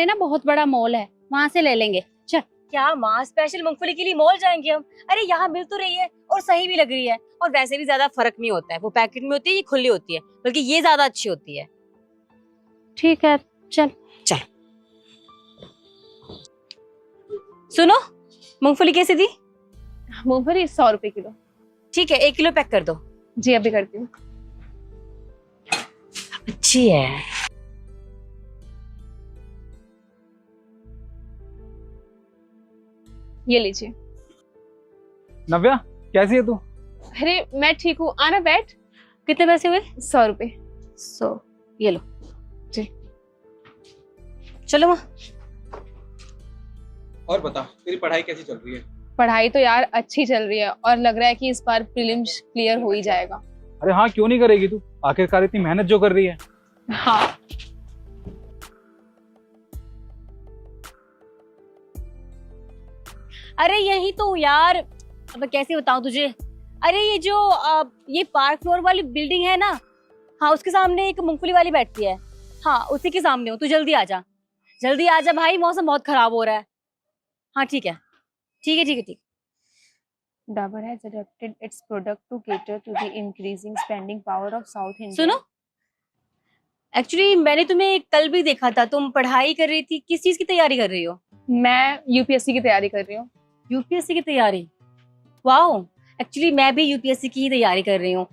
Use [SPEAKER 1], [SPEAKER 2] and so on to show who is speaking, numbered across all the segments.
[SPEAKER 1] ये ना बहुत बड़ा मॉल है, वहाँ से ले लेंगे। चल।
[SPEAKER 2] क्या माँ, स्पेशल मूंगफली के लिए मॉल जाएंगे हम? अरे यहाँ मिल तो रही है और सही भी लग रही है, और वैसे भी ज्यादा फर्क नहीं होता है। वो पैकेट में होती है, ये खुली होती है, बल्कि ये ज्यादा अच्छी होती है।
[SPEAKER 1] ठीक है चल।
[SPEAKER 2] चल। सुनो, मूंगफली कैसे दी?
[SPEAKER 3] मूंगफली 100 रुपए किलो।
[SPEAKER 2] ठीक है, 1 किलो पैक कर दो।
[SPEAKER 3] जी अभी करती हूँ।
[SPEAKER 2] अच्छी है।
[SPEAKER 3] ये लीजिए।
[SPEAKER 4] नव्या, कैसी है तू?
[SPEAKER 3] अरे मैं ठीक हूँ, आना बैठ।
[SPEAKER 2] कितने पैसे हुए?
[SPEAKER 3] 100 रुपए।
[SPEAKER 2] 100। ये लो।
[SPEAKER 3] जी।
[SPEAKER 2] चलो माँ।
[SPEAKER 4] और बता, तेरी पढ़ाई कैसी चल रही है?
[SPEAKER 3] पढ़ाई तो यार अच्छी चल रही है और लग रहा है कि इस बार प्रीलिम्स क्लियर हो ही जाएगा।
[SPEAKER 4] अरे हाँ, क्यों नहीं करेगी तू? आखिरकार इतनी मेहनत जो कर रही है।
[SPEAKER 3] हाँ।
[SPEAKER 2] अरे यही तो यार, अब कैसे बताऊं तुझे। अरे ये जो ये पार्क फ्लोर वाली बिल्डिंग है ना, हाँ उसके सामने एक मूंगफली वाली बैठती है। हाँ उसी के सामने हूँ, तू जल्दी आ जा। जल्दी आ जा भाई, मौसम बहुत खराब हो रहा है। हाँ ठीक है, ठीक है, ठीक है, ठीक।
[SPEAKER 3] Dabur has adapted its product to cater to the increasing spending power of South India.
[SPEAKER 2] सुनो, एक्चुअली मैंने तुम्हें कल भी देखा था, तुम पढ़ाई कर रही थी। किस चीज की तैयारी कर रही हो?
[SPEAKER 3] मैं यूपीएससी की तैयारी कर रही हूँ।
[SPEAKER 2] यूपीएससी की तैयारी? वाओ, एक्चुअली मैं भी यूपीएससी की ही तैयारी कर रही हूँ।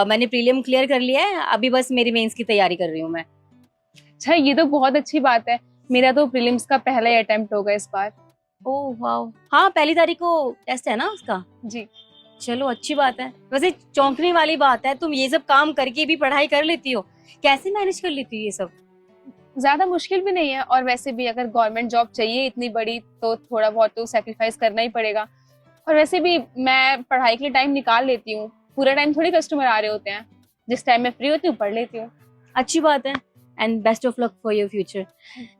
[SPEAKER 2] मैंने प्रीलिम क्लियर कर लिया है, अभी बस मेरी मेंस की तैयारी कर रही हूँ मैं।
[SPEAKER 3] अच्छा, ये तो बहुत अच्छी बात है। मेरा तो प्रीलिम्स का पहला ही अटेम्प्ट होगा इस बार।
[SPEAKER 2] ओह वाओ, हाँ 1 तारीख को टेस्ट है ना उसका?
[SPEAKER 3] जी।
[SPEAKER 2] चलो अच्छी बात है। वैसे चौंकने वाली बात है, तुम ये सब काम करके भी पढ़ाई कर लेती हो। कैसे मैनेज कर लेती हो ये सब?
[SPEAKER 3] ज्यादा मुश्किल भी नहीं है, और वैसे भी अगर गवर्नमेंट जॉब चाहिए इतनी बड़ी तो थोड़ा बहुत तो सेक्रीफाइस करना ही पड़ेगा। और वैसे भी मैं पढ़ाई के लिए टाइम निकाल लेती हूँ। पूरा टाइम थोड़ी कस्टमर आ रहे होते हैं, जिस टाइम मैं फ्री होती हूँ पढ़ लेती हूँ।
[SPEAKER 2] अच्छी बात है, and best of luck for your future.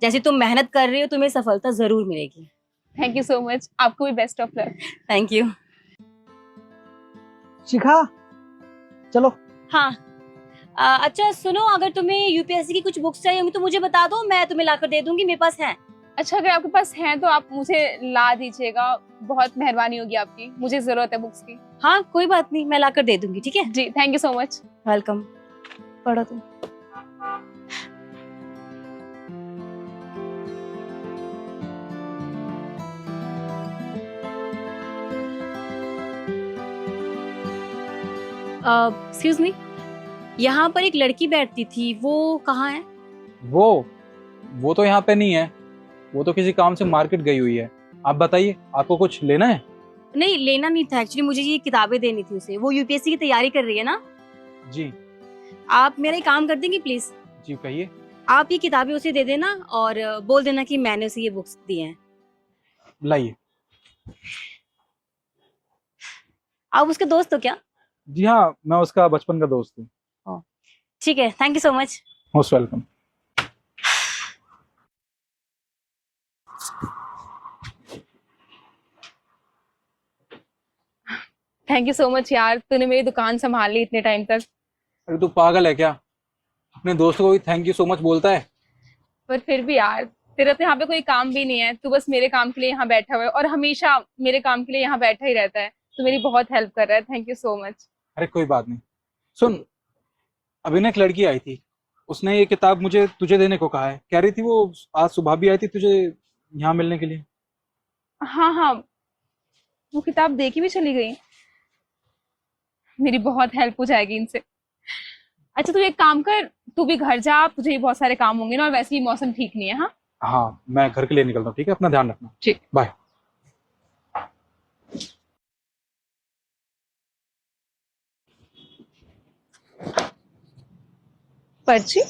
[SPEAKER 2] जैसे तुम मेहनत कर रही हो, तुम्हें सफलता जरूर मिलेगी।
[SPEAKER 3] थैंक यू सो मच, आपको भी best of luck.
[SPEAKER 2] Thank you.
[SPEAKER 5] Shikha, चलो।
[SPEAKER 2] हाँ अच्छा सुनो, अगर तुम्हें यूपीएससी की कुछ बुक्स चाहिए होंगी तो मुझे बता दो, मैं तुम्हें लाकर दे दूंगी, मेरे पास है।
[SPEAKER 3] अच्छा, अगर आपके पास हैं तो आप मुझे ला दीजिएगा, बहुत मेहरबानी होगी आपकी, मुझे जरूरत है बुक्स की।
[SPEAKER 2] हाँ कोई बात नहीं, मैं लाकर दे दूंगी। ठीक है
[SPEAKER 3] जी, thank you so much.
[SPEAKER 2] Welcome. पढ़ो तुम। एक्सक्यूज मी, यहाँ पर एक लड़की बैठती थी, वो कहाँ है?
[SPEAKER 4] वो तो यहाँ पे नहीं है। वो तो किसी काम से मार्केट गई हुई है। आप बताइए, आपको कुछ लेना है?
[SPEAKER 2] नहीं लेना नहीं था, एक्चुअली मुझे ये किताबें देनी थी उसे। वो यूपीएससी की तैयारी कर रही है ना।
[SPEAKER 4] जी।
[SPEAKER 2] आप मेरा एक काम कर देंगे प्लीज?
[SPEAKER 4] जी कहिए।
[SPEAKER 2] आप ये किताबें उसे दे देना और बोल देना कि मैंने उसे ये बुक्स दी हैं।
[SPEAKER 4] लाइए।
[SPEAKER 2] आप उसके दोस्त हो क्या?
[SPEAKER 4] जी हाँ, मैं उसका बचपन का दोस्त हूँ।
[SPEAKER 2] ठीक है, thank you so much.
[SPEAKER 4] Most welcome.
[SPEAKER 3] Thank you so much यार, तूने मेरी दुकान संभाल ली इतने टाइम तक।
[SPEAKER 4] अरे तू पागल है क्या? अपने दोस्तों को भी थैंक यू सो मच बोलता है?
[SPEAKER 3] पर फिर भी यार, तेरा तो यहाँ पे कोई काम भी नहीं है, तू बस मेरे काम के लिए यहाँ बैठा हुआ है और हमेशा मेरे काम के लिए यहाँ बैठा ही रहता है। तू मेरी बहुत हेल्प कर रहा है, थैंक यू सो मच।
[SPEAKER 4] अरे कोई बात नहीं। सुन, अभी ना एक लड़की आई थी, उसने ये किताब मुझे तुझे देने को कहा है। कह रही थी वो आज सुबह भी आई थी तुझे यहाँ मिलने के लिए।
[SPEAKER 3] हाँ हाँ, वो किताब दे के भी चली गई। मेरी बहुत हेल्प हो जाएगी इनसे। अच्छा तू एक काम कर, तू भी घर जा, तुझे भी बहुत सारे काम होंगे ना, और वैसे भी मौसम ठीक नहीं है। हाँ
[SPEAKER 4] हाँ, मैं घर के लिए निकलता हूँ। ठीक है, अपना ध्यान रखना।
[SPEAKER 3] ठीक,
[SPEAKER 4] बाय।
[SPEAKER 3] पर्ची।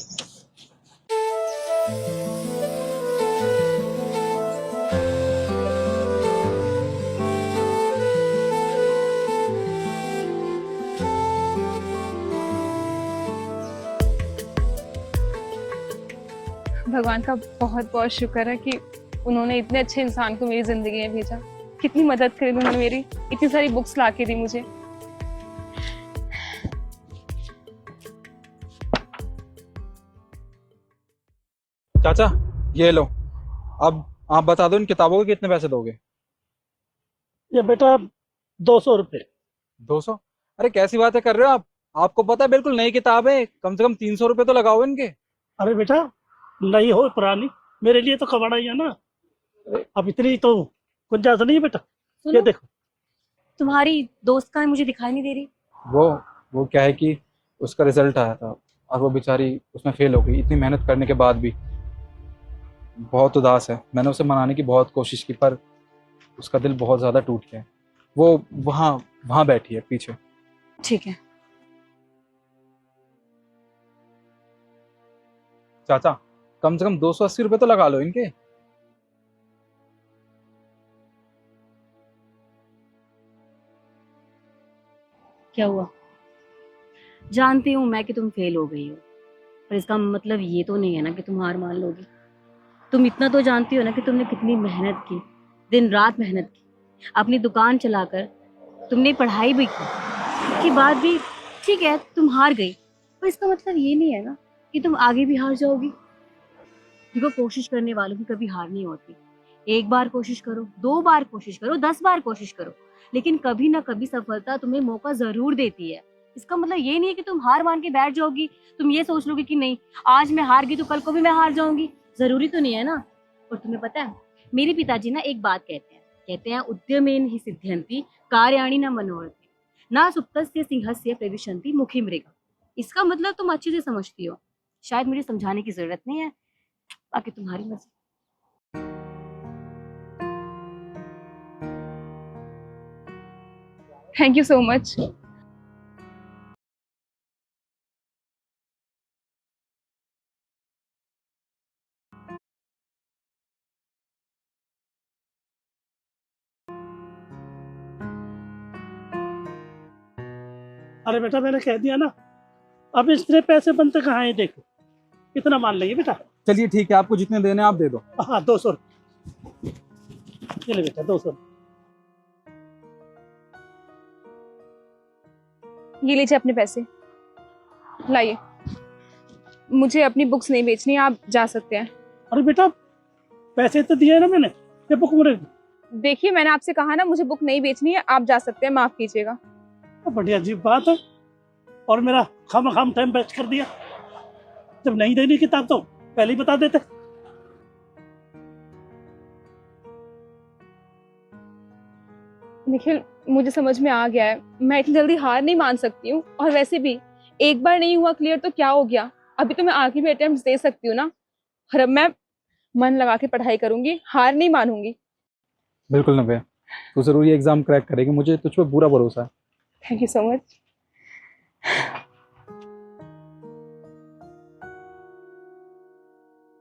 [SPEAKER 3] भगवान का बहुत बहुत शुक्र है कि उन्होंने इतने अच्छे इंसान को मेरी जिंदगी में भेजा। कितनी मदद करी उन्होंने मेरी, इतनी सारी बुक्स ला के दी मुझे।
[SPEAKER 4] चाचा ये लो, अब आप बता दो इन किताबों के कितने पैसे दोगे?
[SPEAKER 5] ये बेटा 200 रुपये।
[SPEAKER 4] 200? अरे कैसी बातें कर रहे हो आप? आपको पता है बिल्कुल नई किताब है, कम से कम 300 रुपये तो लगाओ इनके।
[SPEAKER 5] अरे बेटा नई हो पुरानी, मेरे लिए तो कबाड़ा ही है ना। अब इतनी तो गुंजाइश नहीं है बेटा। ये
[SPEAKER 2] सुनो,
[SPEAKER 5] देखो।
[SPEAKER 2] तुम्हारी दोस्त का मुझे दिखाई नहीं दे रही।
[SPEAKER 4] वो क्या है कि उसका रिजल्ट आया था और वो बेचारी उसमें फेल हो गई, इतनी मेहनत करने के बाद भी। बहुत उदास है। मैंने उसे मनाने की बहुत कोशिश की पर उसका दिल बहुत ज़्यादा टूट गया है। वो वहाँ वहाँ बैठी है पीछे।
[SPEAKER 2] ठीक है।
[SPEAKER 4] चाचा कम से कम 280 रुपये तो लगा लो इनके।
[SPEAKER 2] क्या हुआ? जानती हूँ मैं कि तुम फेल हो गई हो, पर इसका मतलब ये तो नहीं है ना कि तुम हार मान लोगी। तुम इतना तो जानती हो ना कि तुमने कितनी मेहनत की, दिन रात मेहनत की, अपनी दुकान चलाकर तुमने पढ़ाई भी की। उसके बाद भी ठीक है तुम हार गई, पर इसका मतलब ये नहीं है ना कि तुम आगे भी हार जाओगी। देखो, कोशिश करने वालों की कभी हार नहीं होती। एक बार कोशिश करो, 2 बार कोशिश करो, 10 बार कोशिश करो, लेकिन कभी ना कभी सफलता तुम्हें मौका जरूर देती है। इसका मतलब ये नहीं है कि तुम हार मान के बैठ जाओगी। तुम ये सोच लोगे कि नहीं, आज मैं हार गई तो कल को भी मैं हार जाऊंगी। जरूरी तो नहीं है ना। और तुम्हें पता है, मेरे पिताजी ना एक बात कहते हैं उद्यमेन हि सिद्ध्यन्ति कार्याणि न मनोरथै ना सुप्तस्य सिंहस्य प्रविशन्ति मुखी मृगा। इसका मतलब तुम अच्छे से समझती हो, शायद मुझे समझाने की जरूरत नहीं है। बाकी तुम्हारी मर्जी।
[SPEAKER 3] Thank you so much.
[SPEAKER 5] अरे बेटा मैंने कह दिया ना, अब इतने पैसे बनते कहाँ हैं? देखो कितना मान लेंगे बेटा।
[SPEAKER 4] चलिए ठीक है, आपको जितने देने हैं आप दे दो।
[SPEAKER 5] हाँ 200। चले बेटा 200।
[SPEAKER 3] ये लीजिए अपने पैसे, लाइए। मुझे अपनी बुक्स नहीं बेचनी, आप जा सकते हैं।
[SPEAKER 5] अरे बेटा पैसे तो दिए ना मैंने, ये बुक मुझे।
[SPEAKER 3] देखिए मैंने आपसे कहा ना मुझे बुक नहीं बेचनी है, आप जा सकते हैं, माफ कीजिएगा।
[SPEAKER 5] बड़ी अजीब बात है, और मेरा खाम टाइम वेस्ट कर दिया। जब नहीं देनी किताब तो पहले ही बता देते।
[SPEAKER 3] निखिल, मुझे समझ में आ गया है, मैं इतनी जल्दी हार नहीं मान सकती हूँ। और वैसे भी एक बार नहीं हुआ क्लियर तो क्या हो गया, अभी तो मैं आगे भी अटेम्प्ट दे सकती हूँ ना। और अब मैं मन लगा के पढ़ाई करूंगी, हार नहीं मानूंगी।
[SPEAKER 4] बिल्कुल नव्या, तू जरूर ये एग्जाम क्रैक करेगी, मुझे तुझ पे पूरा भरोसा है।
[SPEAKER 3] Thank you so much.